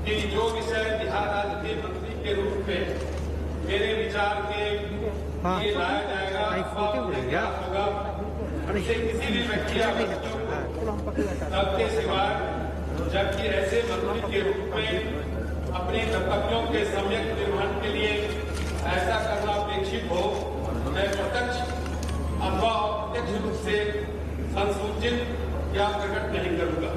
कि जो विषय बिहार राज्य के मंत्री के रूप में मेरे विचार के लिए लाया जाएगा होगा, उसे किसी भी व्यक्ति या तब के सिवाय, जबकि ऐसे मंत्री के रूप में अपने कर्तव्यों के सम्यक निर्वहन के लिए ऐसा करना अपेक्षित हो, मैं प्रत्यक्ष अथवा अप्रत्यक्ष रूप से संसूचित या प्रकट नहीं करूंगा।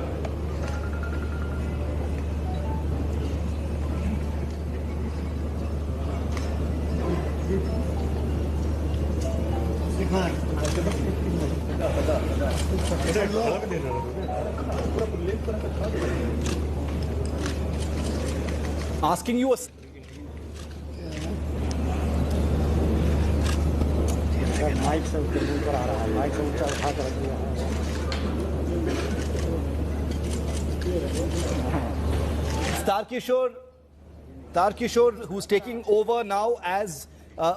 Asking you a माइक से ऊपर आ रहा है, माइक से ऊंचा उठा कर रख दिया है। Tarkishore, who's taking over now as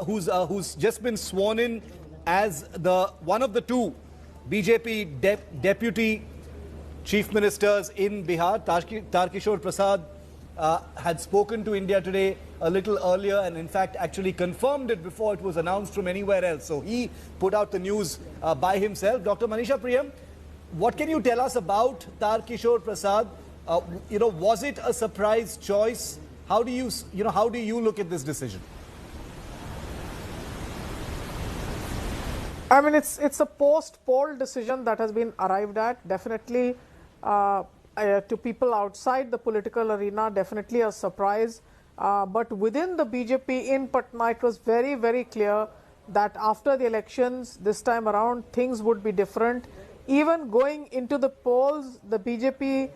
who's just been sworn in as the one of the two BJP deputy chief ministers in Bihar. Tarkishore Prasad had spoken to India today a little earlier, and in fact actually confirmed it before it was announced from anywhere else. So he put out the news by himself. Dr. Manisha Priyam, what can you tell us about Tarkishore Prasad? Was it a surprise choice? How do you look at this decision? I mean, it's a post-poll decision that has been arrived at. Definitely, to people outside the political arena, definitely a surprise. But within the BJP in Patna, it was very, very clear that after the elections this time around, things would be different. Even going into the polls, the BJP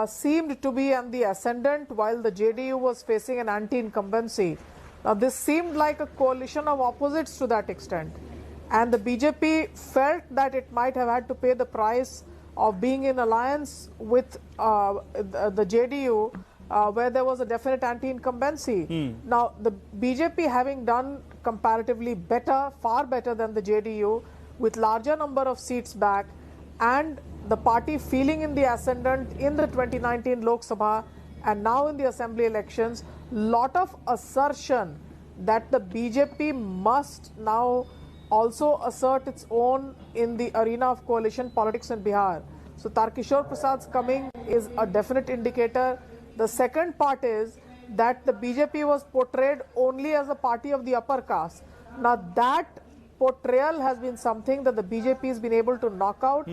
seemed to be on the ascendant while the JDU was facing an anti-incumbency. Now, this seemed like a coalition of opposites to that extent. And the BJP felt that it might have had to pay the price of being in alliance with the JDU, where there was a definite anti-incumbency. Now, the BJP having done comparatively better, far better than the JDU, with larger number of seats back, and the party feeling in the ascendant in the 2019 Lok Sabha and now in the assembly elections, lot of assertion that the BJP must now also assert its own in the arena of coalition politics in Bihar. So Tarkishore Prasad's coming is a definite indicator. The second part is that the BJP was portrayed only as a party of the upper caste. Now that portrayal has been something that the BJP has been able to knock out.